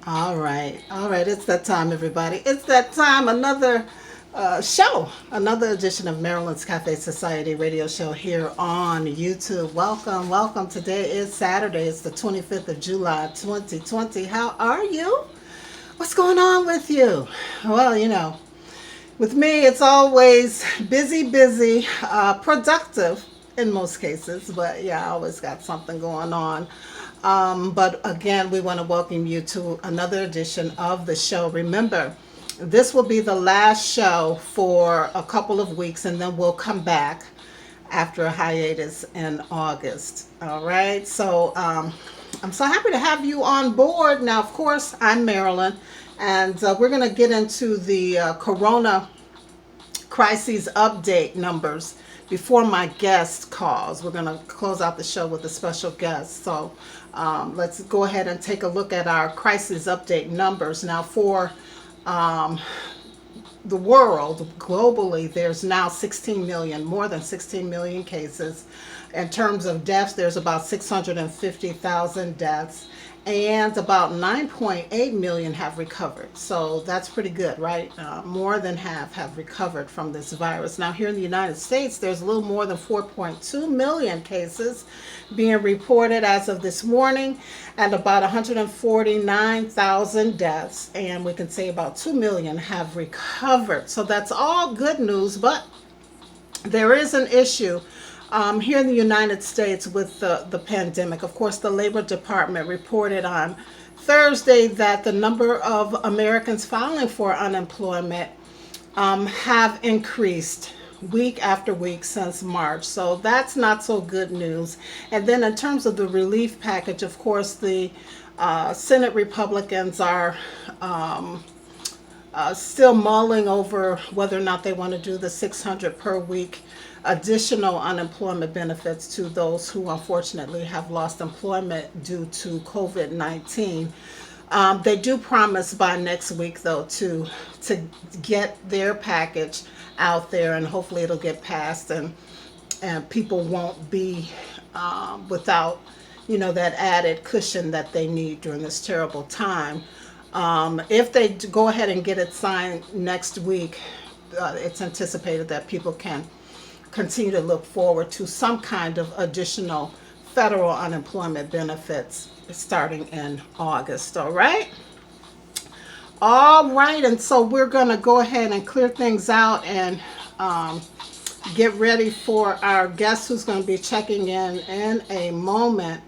All right. It's that time, everybody. It's that time. Another show, another edition of Maryland's Cafe Society radio show here on YouTube. Welcome, welcome. Today is Saturday. It's the 25th of July, 2020. How are you? What's going on with you? Well, with me, it's always busy, busy, productive in most cases, but yeah, I always got something going on. But again, we want to welcome you to another edition of the show. Remember, this will be the last show for a couple of weeks, and then we'll come back after a hiatus in August. All right, so I'm so happy to have you on board. Now, of course, I'm Marilyn, and we're going to get into the corona crises update numbers before my guest calls. We're going to close out the show with a special guest. So let's go ahead and take a look at our crisis update numbers. Now, for the world, globally, there's now 16 million, more than 16 million cases. In terms of deaths, there's about 650,000 deaths, and about 9.8 million have recovered. So that's pretty good, right? More than half have recovered from this virus. Now, here in the United States, there's a little more than 4.2 million cases being reported as of this morning, and about 149,000 deaths. And we can say about 2 million have recovered. So that's all good news, but there is an issue here in the United States with the pandemic. Of course, the Labor Department reported on Thursday that the number of Americans filing for unemployment have increased week after week since March. So that's not so good news. And then in terms of the relief package, of course, the Senate Republicans are still mulling over whether or not they want to do the 600 per week additional unemployment benefits to those who unfortunately have lost employment due to COVID-19. They do promise by next week, though, to get their package out there, and hopefully it'll get passed, and people won't be without that added cushion that they need during this terrible time. If they go ahead and get it signed next week, it's anticipated that people can continue to look forward to some kind of additional federal unemployment benefits starting in August. All right. All right. And so we're going to go ahead and clear things out and get ready for our guest who's going to be checking in a moment.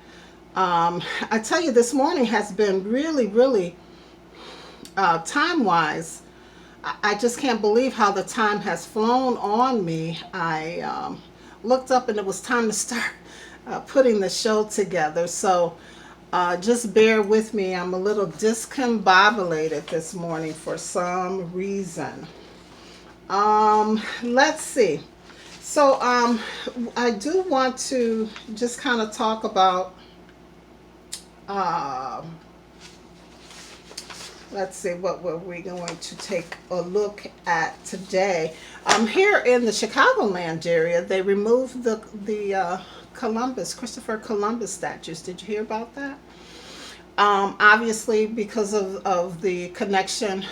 I tell you, this morning has been really, really time-wise, I just can't believe how the time has flown on me. I looked up and it was time to start putting the show together. So just bear with me. I'm a little discombobulated this morning for some reason. Let's see. So I do want to just kind of talk about let's see, what were we going to take a look at today? Here in the Chicagoland area, they removed the Christopher Columbus statues. Did you hear about that? Obviously, because of the connection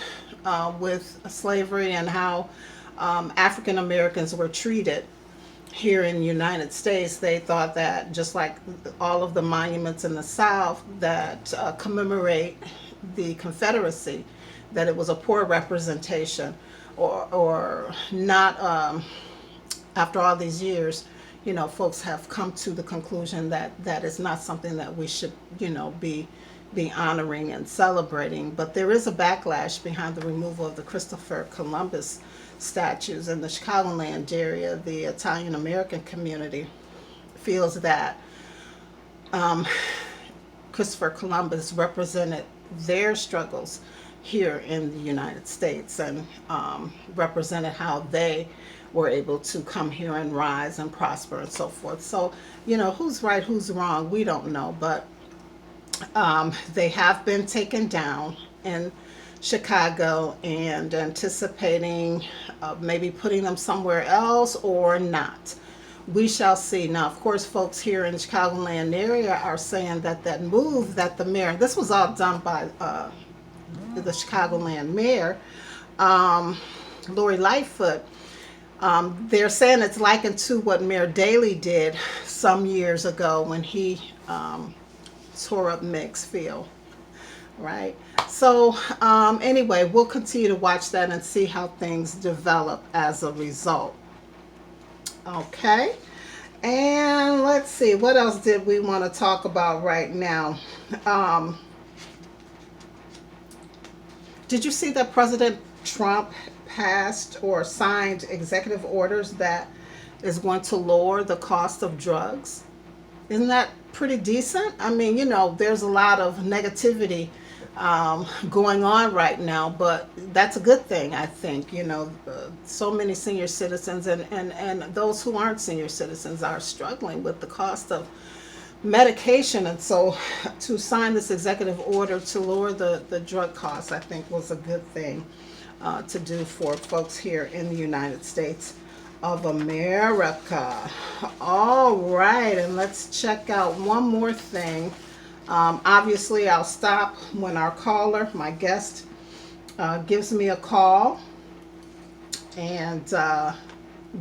with slavery and how African Americans were treated here in the United States, they thought that just like all of the monuments in the South that commemorate the Confederacy, that it was a poor representation, or not. After all these years, folks have come to the conclusion that that is not something that we should, be honoring and celebrating. But there is a backlash behind the removal of the Christopher Columbus statues in the Chicagoland area. The Italian American community feels that Christopher Columbus represented their struggles here in the United States, and represented how they were able to come here and rise and prosper and so forth. So, who's right, who's wrong, we don't know, but they have been taken down in Chicago, and anticipating maybe putting them somewhere else or not. We shall see. Now, of course, folks here in the Chicagoland area are saying that that move that the mayor, this was all done by the Chicagoland mayor, Lori Lightfoot. They're saying it's likened to what Mayor Daley did some years ago when he tore up Mixfield, right? So anyway, we'll continue to watch that and see how things develop as a result. Okay, and let's see, what else did we want to talk about right now? Did you see that President Trump passed or signed executive orders that is going to lower the cost of drugs? Isn't that pretty decent? I mean, you know, there's a lot of negativity going on right now, but that's a good thing, I think. You know, so many senior citizens and those who aren't senior citizens are struggling with the cost of medication, and so to sign this executive order to lower the drug costs, I think was a good thing to do for folks here in the United States of America. All right, and let's check out one more thing. Obviously, I'll stop when our caller, my guest, gives me a call and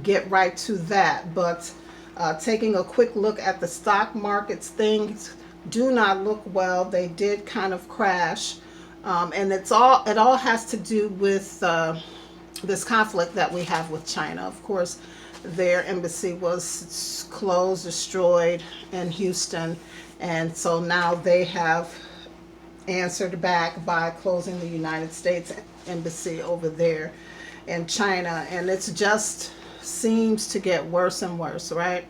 get right to that. But taking a quick look at the stock markets, things do not look well. They did kind of crash, and it all has to do with this conflict that we have with China. Of course, their embassy was closed, destroyed in Houston, and so now they have answered back by closing the United States embassy over there in China, and it's just seems to get worse and worse, right?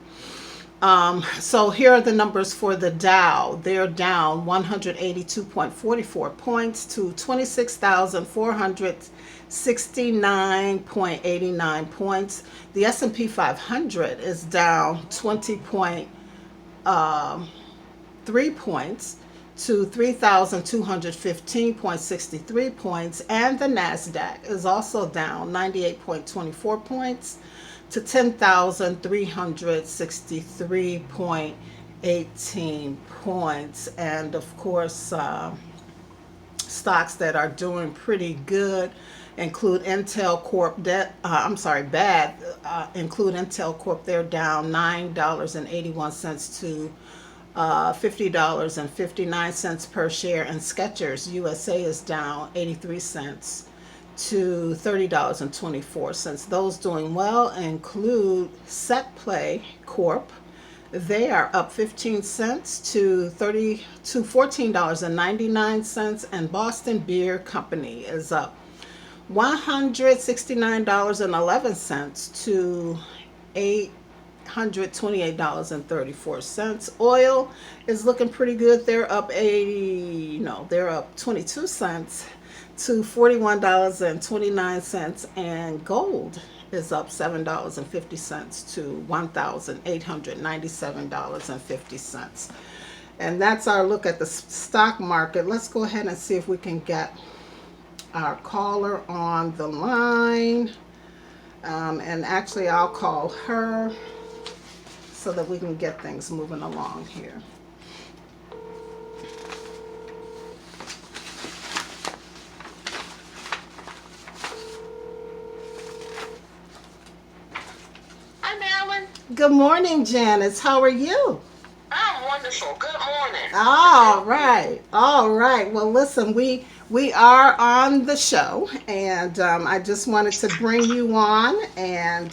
So here are the numbers for the Dow. They're down 182.44 points to 26,469.89 points. The S&P 500 is down 20.3 points to 3,215.63 points, and the NASDAQ is also down 98.24 points to 10,363.18 points. And of course, stocks that are doing pretty good include Intel Corp. Include Intel Corp. They're down $9.81 to $50.59 per share, and Skechers USA is down 83 cents to $30.24. Those doing well include SetPlay Corp. They are up 15 cents to $14.99, and Boston Beer Company is up $169.11 to $828.34. Oil is looking pretty good. They're up 22 cents to $41.29, and gold is up $7.50 to $1,897.50. And that's our look at the stock market. Let's go ahead and see if we can get our caller on the line. And actually, I'll call her so that we can get things moving along here. Hi, Marilyn. Good morning, Janice. How are you? I'm wonderful. Good morning. All right. All right. Well, listen, we are on the show, and I just wanted to bring you on and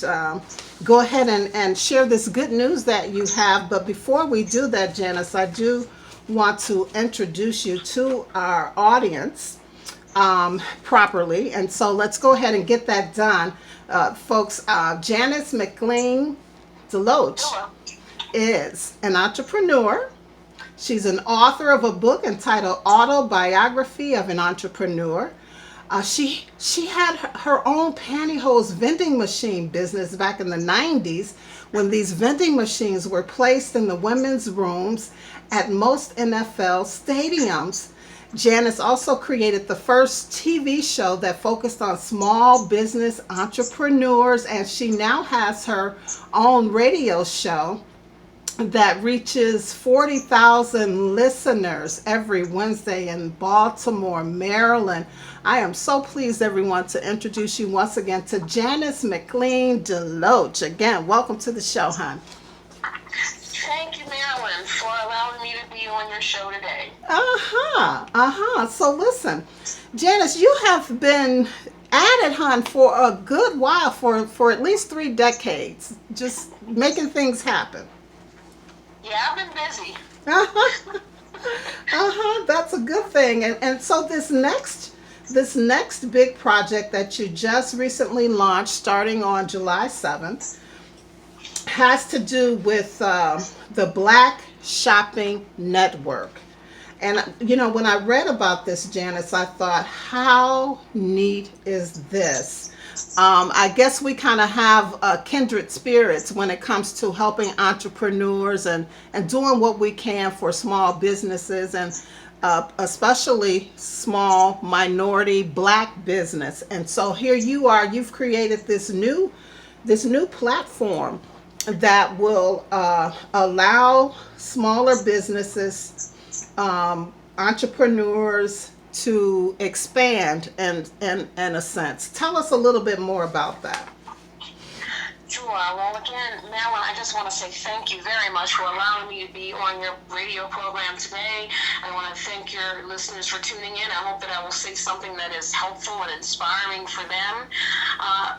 go ahead and share this good news that you have. But before we do that, Janice, I do want to introduce you to our audience properly. And so let's go ahead and get that done. Folks, Janice McLean DeLoatche is an entrepreneur. She's an author of a book entitled Autobiography of an Entrepreneur. She had her own pantyhose vending machine business back in the 90s when these vending machines were placed in the women's rooms at most NFL stadiums. Janice also created the first TV show that focused on small business entrepreneurs, and she now has her own radio show that reaches 40,000 listeners every Wednesday in Baltimore, Maryland. I am so pleased, everyone, to introduce you once again to Janice McLean DeLoatche. Again, welcome to the show, hon. Thank you, Marilyn, for allowing me to be on your show today. So listen, Janice, you have been at it, hon, for a good while, for at least 3 decades, just making things happen. Yeah, I've been busy. That's a good thing. And so this next big project that you just recently launched, starting on July 7th, has to do with the Black Shopping Network. And when I read about this, Janice, I thought, how neat is this? I guess we kind of have kindred spirits when it comes to helping entrepreneurs and doing what we can for small businesses, and especially small minority Black business. And so here you are, you've created this new platform that will allow smaller businesses, entrepreneurs, to expand in a sense. Tell us a little bit more about that. Sure. Well, again, Marilyn, I just want to say thank you very much for allowing me to be on your radio program today. I want to thank your listeners for tuning in. I hope that I will say something that is helpful and inspiring for them.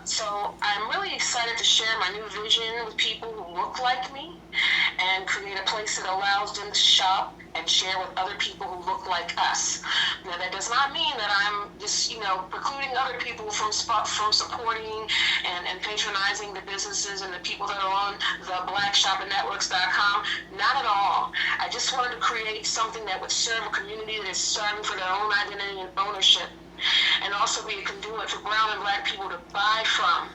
So I'm really excited to share my new vision with people who look like me and create a place that allows them to shop and share with other people who look like us. Now, that does not mean that I'm just, precluding other people from supporting and patronizing the businesses and the people that are on the blackshoppingnetworks.com. Not at all. I just wanted to create something that would serve a community that is starving for their own identity and ownership, and also be a conduit for brown and Black people to buy from,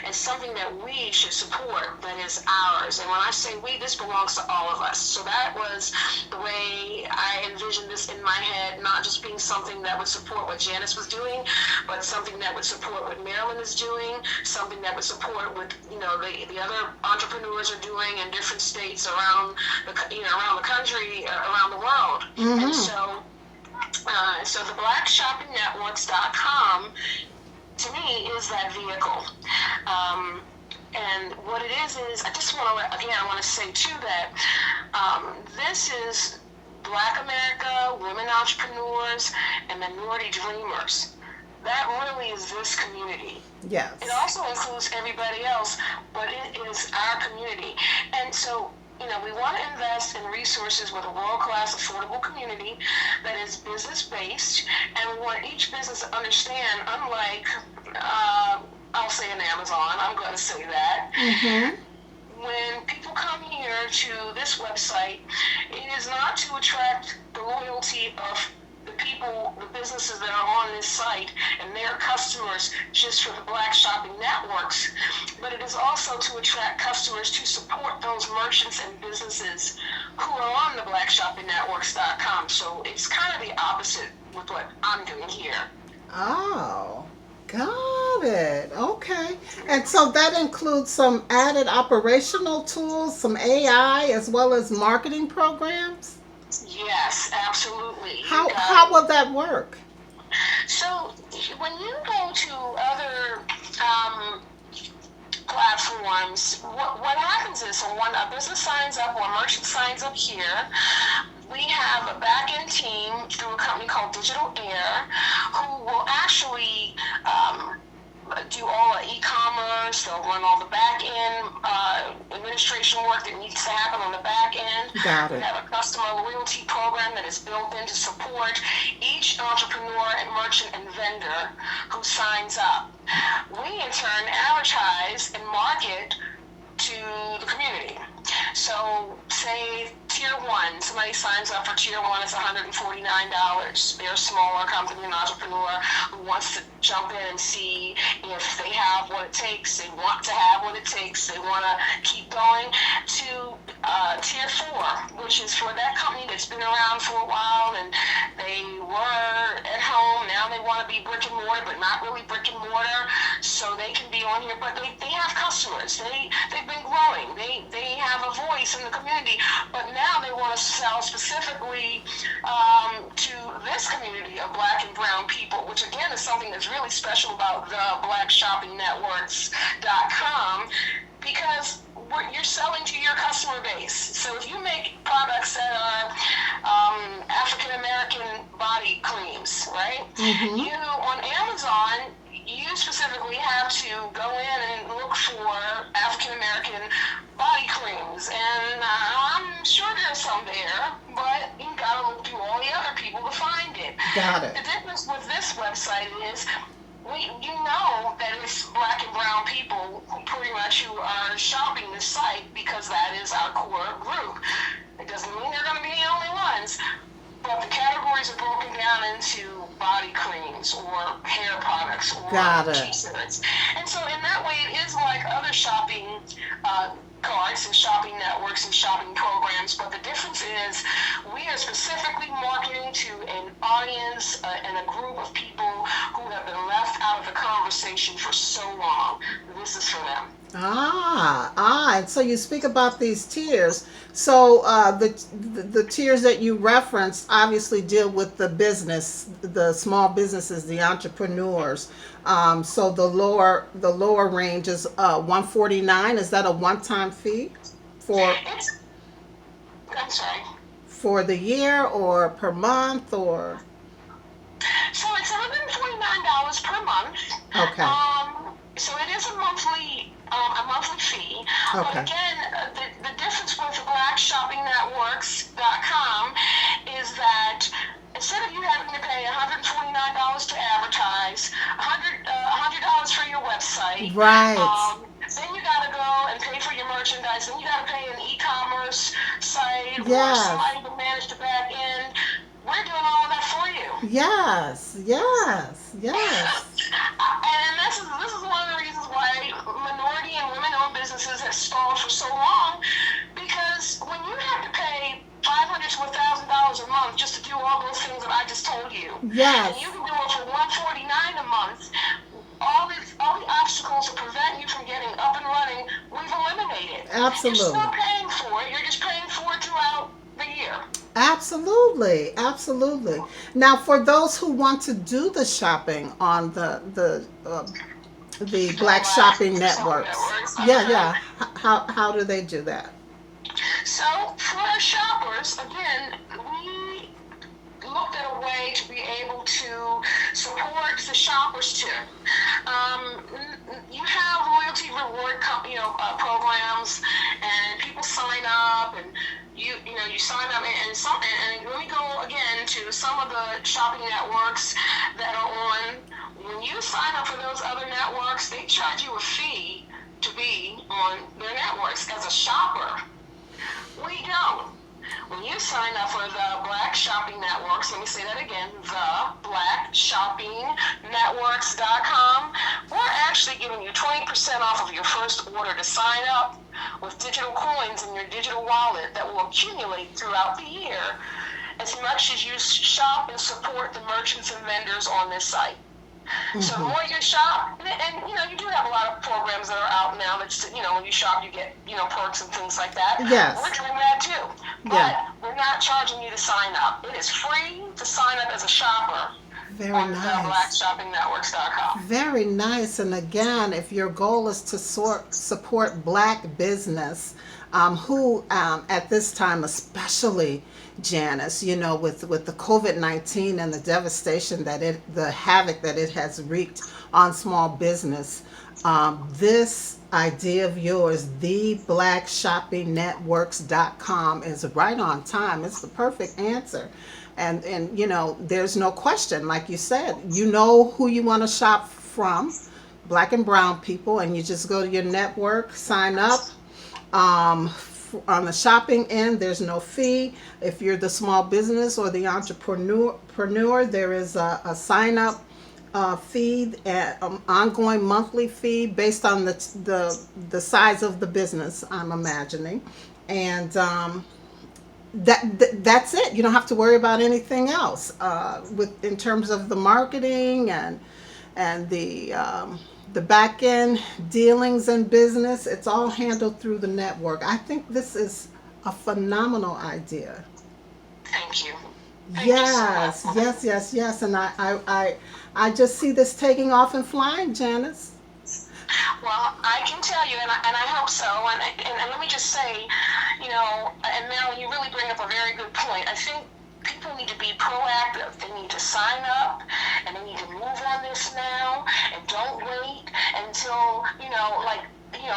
and something that we should support that is ours. And when I say we, this belongs to all of us. So that was the way I envisioned this in my head, not just being something that would support what Janice was doing, but something that would support what Marilyn is doing, something that would support what the other entrepreneurs are doing in different states around the country, around the world. Mm-hmm. And so the blackshoppingnetworks.com to me is that vehicle. And what it is I just want to say too that this is Black America, women entrepreneurs, and minority dreamers. That really is this community. Yes. It also includes everybody else, but it is our community. And so we want to invest in resources with a world-class, affordable community that is business-based, and we want each business to understand, unlike, I'll say an Amazon, I'm going to say that, when people come here to this website, it is not to attract the loyalty of the people, the businesses that are on this site and their customers just for the Black Shopping Networks, but it is also to attract customers to support those merchants and businesses who are on the blackshoppingnetworks.com. So it's kind of the opposite with what I'm doing here. Oh, got it. Okay. And so that includes some added operational tools, some AI, as well as marketing programs? Yes, absolutely. How will that work? So when you go to other platforms, what happens is when a business signs up or a merchant signs up here, we have a back-end team through a company called Digital Air who will actually do all the e-commerce. They'll run all the back-end administration work that needs to happen on the back end. Got it. We have a customer loyalty program that is built in to support each entrepreneur and merchant and vendor who signs up. We, in turn, advertise and market to the community. So, say Tier 1, somebody signs up for Tier 1, it's $149. They're a smaller company, an entrepreneur who wants to jump in and see if they have what it takes. They want to have what it takes. They want to keep going to Tier 4, which is for that company that's been around for a while and they were at home, now they want to be brick and mortar, but not really brick and mortar, so they can be on here. But they have customers. They've been growing. They have a voice in the community, but now they want to sell specifically to this community of Black and brown people, which again is something that's really special about the blackshoppingnetworks.com, because you're selling to your customer base. So if you make products that are African American body creams, right? Mm-hmm. You on Amazon, you specifically have to go in and look for African American body creams, and I'm sure there's some there, but you gotta look through all the other people to find it. Got it. The difference with this website is you know that it's Black and brown people pretty much who are shopping this site, because that is our core group. It doesn't mean they're going to be the only ones, but the categories are broken down into body creams or hair products or t-shirts. And so in that way, it is like other shopping carts and shopping networks and shopping programs, but the difference is we are specifically marketing to an audience and a group of people who have been left out of the conversation for so long. This is for them. And so you speak about these tiers. So the tiers that you referenced obviously deal with the business, the small businesses, the entrepreneurs. So the lower range is $149. Is that a one-time fee I'm sorry. For the year or per month or? So it's $149 per month. Okay. So it is a monthly fee. Okay. But again, the difference with blackshoppingnetworks.com is that instead of you having to pay $149 to advertise, $100 for your website, right? Then you got to go and pay for your merchandise. Then you got to pay an e-commerce site or somebody to manage the back end. We're doing all of that for you. Yes. And this is one of the reasons why minority and women-owned businesses have stalled for so long, because when you have to pay $500 to $1,000 a month just to do all those things that I just told you, and you can do it for $149 a month, all the obstacles that prevent you from getting up and running, we've eliminated. Absolutely. You're still paying for it. You're just paying for it throughout the year. Absolutely. Now, for those who want to do the shopping on the Black Shopping Networks, how do they do that? So for our shoppers, again, we looked at a way to be able to support the shoppers too. You have loyalty reward programs, and people sign up, and you sign up, and let me go again to some of the shopping networks that are on. When you sign up for those other networks, they charge you a fee to be on their networks as a shopper. We don't. When you sign up for the Black Shopping Networks, let me say that again, the blackshoppingnetworks.com, we're actually giving you 20% off of your first order to sign up with digital coins in your digital wallet that will accumulate throughout the year as much as you shop and support the merchants and vendors on this site. Mm-hmm. So the more you shop, and you do have a lot of programs that are out now that when you shop you get perks and things like that. Yes. We're doing that too. But we're not charging you to sign up. It is free to sign up as a shopper. Very on nice. blackshoppingnetworks.com. Very nice. And again, if your goal is to support Black business, who at this time especially, Janice, with the COVID-19 and the devastation the havoc that it has wreaked on small business, this idea of yours, the blackshoppingnetworks.com, is right on time. It's the perfect answer. And there's no question, like you said, you know who you want to shop from, Black and brown people, and you just go to your network, sign up. On the shopping end, there's no fee. If you're the small business or the entrepreneur, there is a sign-up fee, ongoing monthly fee based on the size of the business, I'm imagining. And that's it. You don't have to worry about anything else in terms of the marketing and the back end dealings and business. It's all handled through the network. I think this is a phenomenal idea. Thank you. Thank you so Yes, much. yes, yes, yes. And I just see this taking off and flying, Janice. Well, I can tell you, and I hope so. And let me just say, and Marilyn, you really bring up a very good point. I think people need to be proactive. They need to sign up, and they need to move on this now, and don't wait until,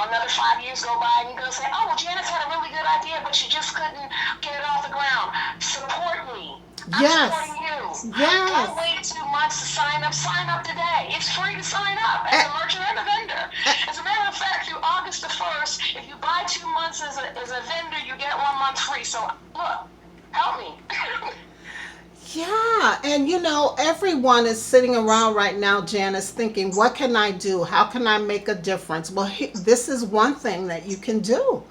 another 5 years go by, and you're going to say, oh, well, Janice had a really good idea, but she just couldn't get it off the ground. Support me. I'm Yes, supporting you. Don't yes. wait 2 months to sign up. Sign up today. It's free to sign up as a merchant and a vendor. As a matter of fact, through August the 1st, if you buy 2 months as a vendor, you get 1 month free. So, look, help me. Yeah, and everyone is sitting around right now, Janice, thinking, what can I do? How can I make a difference? Well, this is one thing that you can do.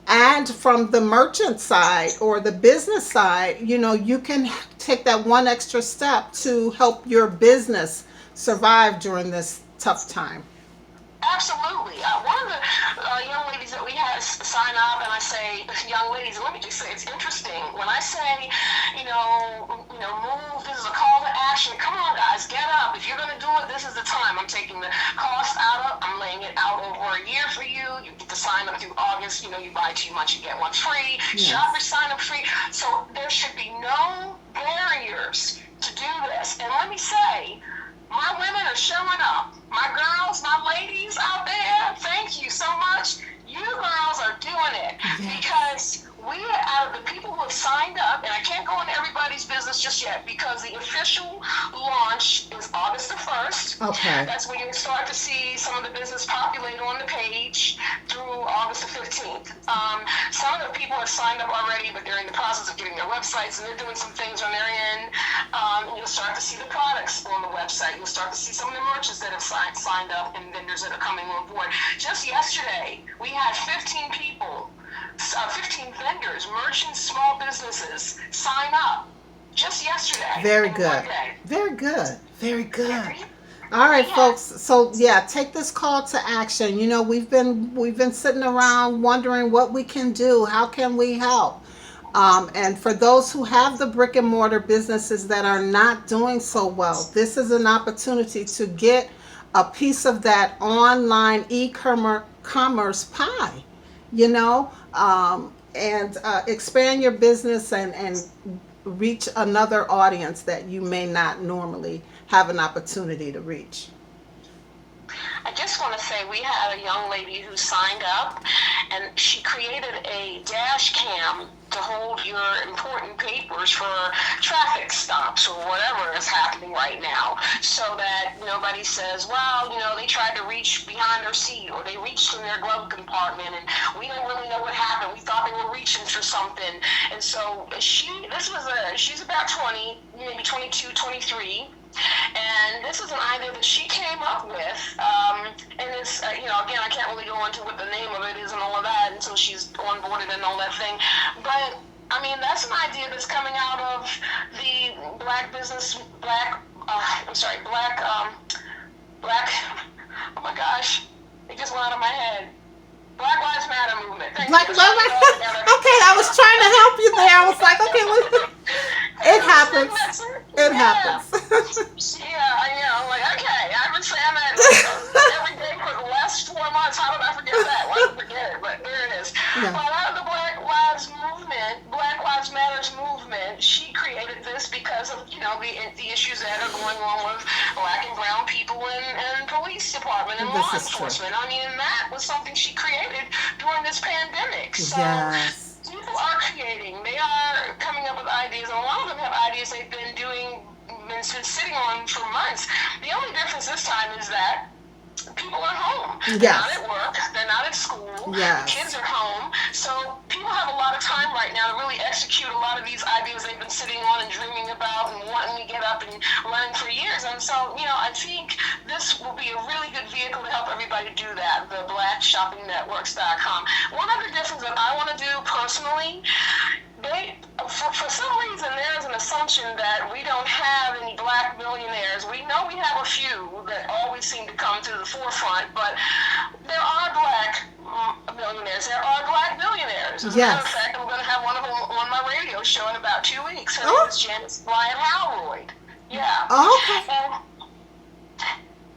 And from the merchant side or the business side, you can take that one extra step to help your business survive during this tough time. Absolutely. One of the young ladies that we had sign up, and I say, young ladies, and let me just say, it's interesting. When I say, move, this is a call to action. Come on, guys, get up. If you're going to do it, this is the time. I'm taking the cost out of, I'm laying it out over a year for you. You get to sign up through August. You buy 2 months, you get one free. Yes. Shop your sign up free. So there should be no barriers to do this. And let me say, my women are showing up. My girls, my ladies out there, thank you so much. You girls are doing it. Yes. Because we are out of the people who have signed up, and I can't go into everybody's business just yet because the official launch is August the 1st. Okay. That's when you start to see some of the business populate on the page through August the 15th. Some of the people have signed up already, but they're in the process of getting their websites, and they're doing some things on their end. You'll start to see the products on the website. You'll start to see some of the merchants that have signed up and vendors that are coming on board. Just yesterday, we had 15 people, 15 vendors, merchants, small businesses sign up. Just yesterday. Very in good. 1 day. Very good. Very good. Yeah. All right, Yeah. folks. So take this call to action. We've been sitting around wondering what we can do. How can we help? And for those who have the brick and mortar businesses that are not doing so well, this is an opportunity to get a piece of that online e-commerce pie. And expand your business and reach another audience that you may not normally have an opportunity to reach. I just want to say we had a young lady who signed up, and she created a dash cam to hold your important papers for traffic stops or whatever is happening right now, so that nobody says, well, they tried to reach behind her seat, or they reached in their glove compartment, and we don't really know what happened. We thought they were reaching for something. And so she's about 20, maybe 22, 23. And this is an idea that she came up with, and it's, again, I can't really go into what the name of it is and all of that until she's onboarded and all that thing. But, that's an idea that's coming out of the black, oh my gosh, it just went out of my head. Black Lives Matter movement. Thank Black you. Lives Matter. Okay, I was trying to help you there. I was like, okay, it happens. It happens. I'm like, okay, I've been saying that every day for the last 4 months. How did I forget that? Why did I forget it? But there it is. Yeah. But out of the Black Lives Matters movement, she created this because of, the issues that are going on with black and brown people in police department and law enforcement. And that was something she created during this pandemic. So Yes. people are creating. They are coming up with ideas, and a lot of them have ideas they've been sitting on for months. The only difference this time is that people are home. They're Yes. not at work. They're not at school. Yes. The kids are home. So people have a lot of time right now to really execute a lot of these ideas they've been sitting on and dreaming about and wanting to get up and running for years. And so, I think this will be a really good vehicle to help everybody do that, the blackshoppingnetworks.com. One other difference that I want to do personally, For some reason, there's an assumption that we don't have any black millionaires. We know we have a few that always seem to come to the forefront, but there are black millionaires. There are black billionaires. As a matter of Yes. fact, I'm going to have one of them on my radio show in about 2 weeks. Her Oh. name is Janice McLean DeLoatche. Yeah. Okay. And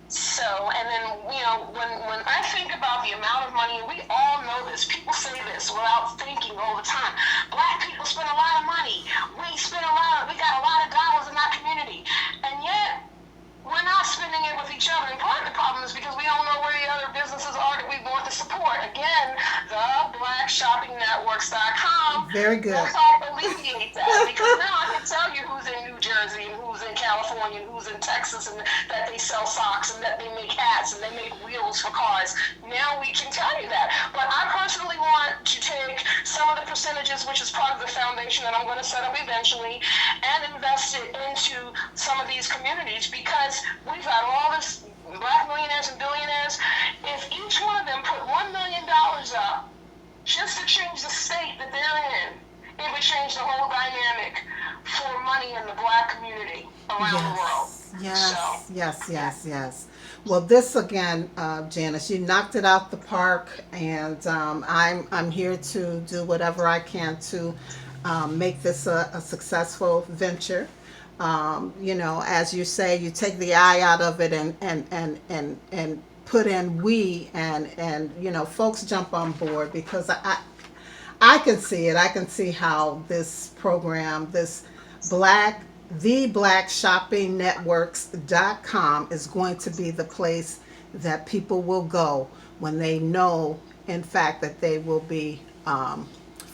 so, and then, when I think about the amount of money, and we all know this, people say this without thinking all the time. Black people spend a lot of money. We got a lot of dollars in our community. And yet, we're not spending it with each other. And part of the problem is because we don't know where the other businesses are that we want to support. Again, the blackshoppingnetworks.com. Very good. Let's all alleviate that. Because now I can tell you who's in New Jersey and who's in California and who's in Texas, and that they sell socks and that they make hats and they make wheels for cars. Now we can tell you that. But I personally want to take some of the percentages, which is part of the foundation that I'm going to set up eventually, and invest it into some of these communities, because we've got all this black millionaires and billionaires. If each one of them put $1 million up just to change the state that they're in, it would change the whole dynamic for money in the black community around the world. Yes. Well, this again, Janice, you knocked it out the park, and I'm here to do whatever I can to make this a successful venture. As you say, you take the I out of it and put in we, and folks jump on board, because I can see it. I can see how this program, the blackshoppingnetworks.com, is going to be the place that people will go when they know, in fact, that they will be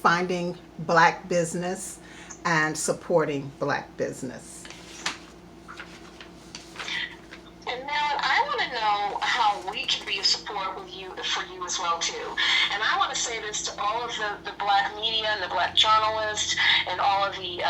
finding black business and supporting black business. And now I want to know how we can be of support for you as well too. And I want to say this to all of the black media and the black journalists and all of the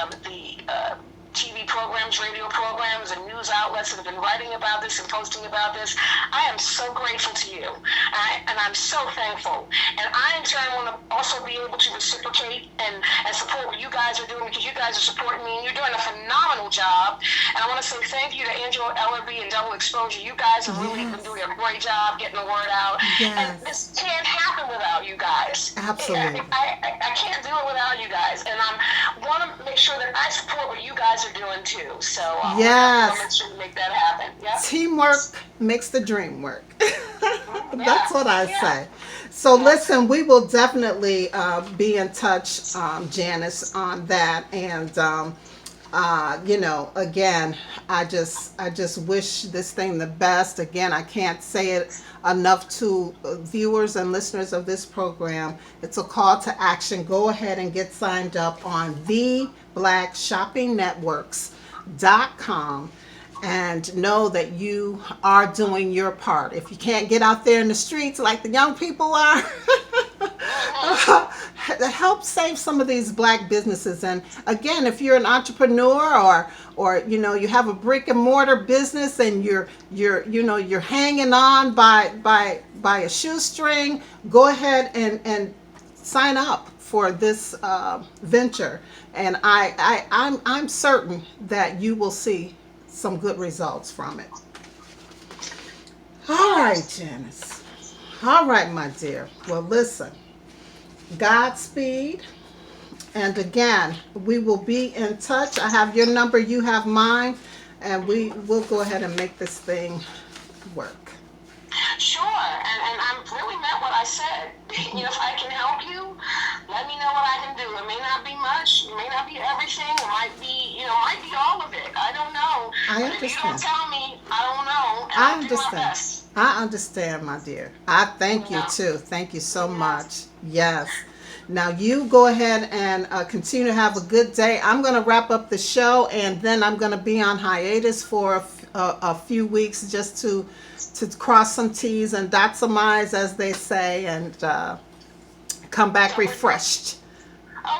TV programs, radio programs, and news outlets that have been writing about this and posting about this. I am so grateful to you, and I'm so thankful. And I, in turn, want to also be able to reciprocate and support what you guys are doing, because you guys are supporting me, and you're doing a phenomenal job. And I want to say thank you to Angela Ellerby and Double Exposure. You guys have really been doing a great job getting the word out. Yes. And this can't happen without you guys. Absolutely. I can't do it without you guys. And I want to make sure that I support what you guys are doing too. So yes, make sure to make that happen. Yeah. Teamwork makes the dream work. That's what I say. So listen, we will definitely be in touch, Janice, on that. And again, I just wish this thing the best. Again, I can't say it enough to viewers and listeners of this program. It's a call to action. Go ahead and get signed up on theblackshoppingnetworks.com and know that you are doing your part. If you can't get out there in the streets like the young people are, help save some of these black businesses. And again, if you're an entrepreneur or you have a brick and mortar business and you're hanging on by a shoestring, go ahead and sign up for this venture, and I'm certain that you will see some good results from it. All right, Janice. All right, my dear. Well, listen. Godspeed. And again, we will be in touch. I have your number, you have mine, and we will go ahead and make this thing work. Sure, and I really meant what I said. If I can help you, let me know what I can do. It may not be much, it may not be everything, it might be, might be all of it. I don't know. I but understand. If you don't tell me, I don't know. And I I'll do my understand. best. I understand, my dear. I thank you too. Thank you so much. Yes. Now you go ahead and continue to have a good day. I'm going to wrap up the show, and then I'm going to be on hiatus for a few weeks just to cross some T's and dot some I's, as they say, and come back refreshed.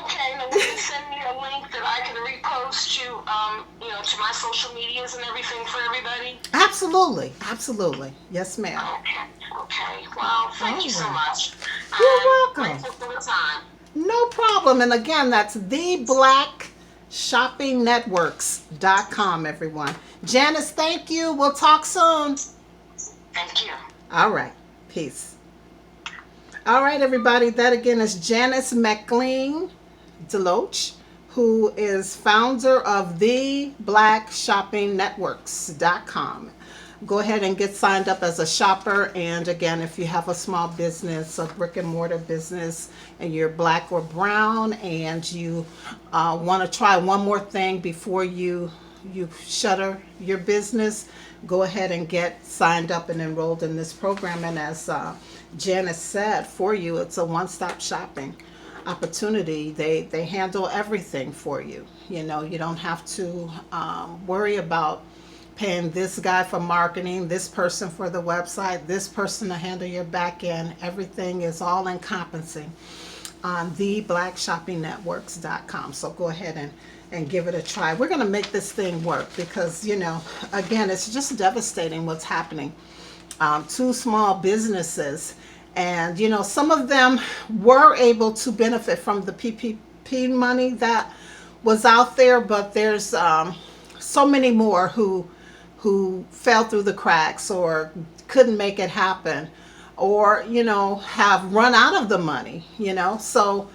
Okay, now will you send me a link that I can repost to my social medias and everything for everybody? Absolutely. Yes, ma'am. Okay. Well, thank you so much. You're welcome. Grateful for the time. No problem. And again, that's theblackshoppingnetworks.com, everyone. Janice, thank you. We'll talk soon. Thank you. All right. Peace. All right, everybody. That again is Janice McLean DeLoatche, who is founder of theblackshoppingnetworks.com. Go ahead and get signed up as a shopper. And again, if you have a small business, a brick and mortar business, and you're black or brown, and you want to try one more thing before you shutter your business, go ahead and get signed up and enrolled in this program. And as Janice said, for you, it's a one-stop shopping opportunity. They handle everything for you. You know, you don't have to worry about paying this guy for marketing, this person for the website, this person to handle your back end. Everything is all encompassing on theblackshoppingnetworks.com. So go ahead and give it a try. We're going to make this thing work because, you know, again, it's just devastating what's happening to small businesses. And, you know, some of them were able to benefit from the PPP money that was out there, but there's so many more who fell through the cracks or couldn't make it happen, or, you know, have run out of the money, you know. So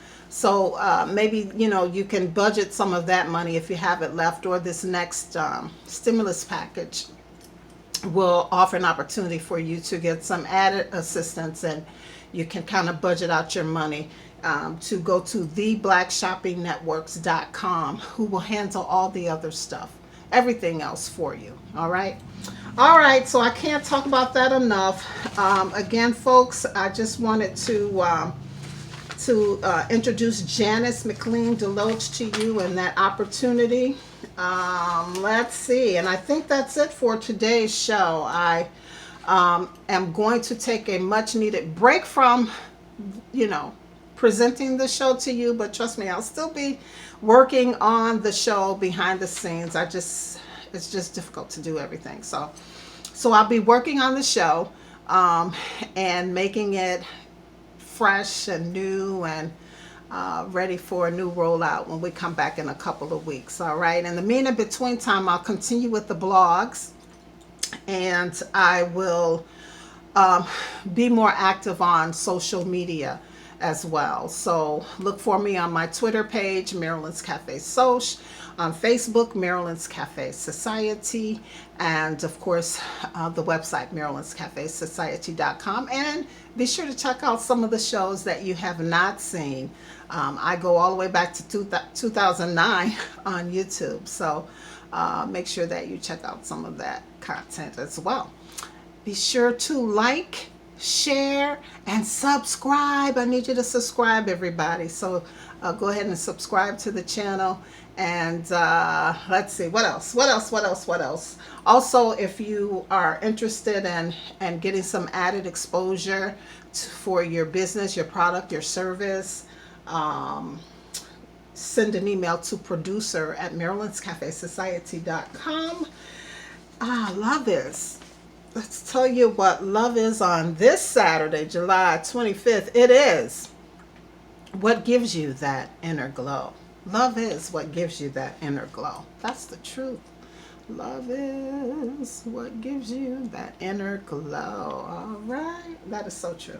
maybe, you know, you can budget some of that money if you have it left, or this next stimulus package will offer an opportunity for you to get some added assistance, and you can kind of budget out your money to go to theblackshoppingnetworks.com, who will handle all the other stuff, everything else for you. All right. So I can't talk about that enough. Again, folks, I just wanted to introduce Janice McLean DeLoatche to you and that opportunity. Let's see, and I think that's it for today's show. I am going to take a much needed break from, you know, presenting the show to you, but trust me, I'll still be working on the show behind the scenes. It's just difficult to do everything. So I'll be working on the show and making it fresh and new and ready for a new rollout when we come back in a couple of weeks. All right. In the between time, I'll continue with the blogs, and I will be more active on social media as well. So look for me on my Twitter page, Marilyn's Cafe Soch, on Facebook, Marilyn's Cafe Society, and of course the website, marilynscafesociety.com. And be sure to check out some of the shows that you have not seen. I go all the way back to 2009 on YouTube, so make sure that you check out some of that content as well. Be sure to like, share, and subscribe. I need you to subscribe, everybody. So go ahead and subscribe to the channel. And let's see, what else? Also, if you are interested in getting some added exposure for your business, your product, your service, send an email to producer@marilynscafesociety.com. Love is. Let's tell you what love is on this Saturday, July 25th. It is what gives you that inner glow. Love is what gives you that inner glow. That's the truth. Love is what gives you that inner glow. All right. That is so true.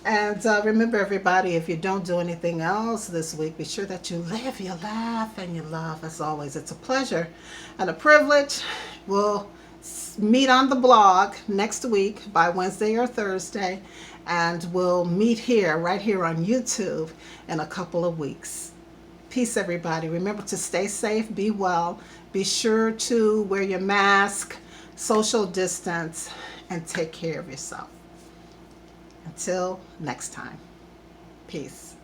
And remember, everybody, if you don't do anything else this week, be sure that you live, you laugh, and you love. As always, it's a pleasure and a privilege. We'll meet on the blog next week by Wednesday or Thursday, and we'll meet here, right here on YouTube, in a couple of weeks. Peace, everybody. Remember to stay safe, be well, be sure to wear your mask, social distance, and take care of yourself. Until next time, peace.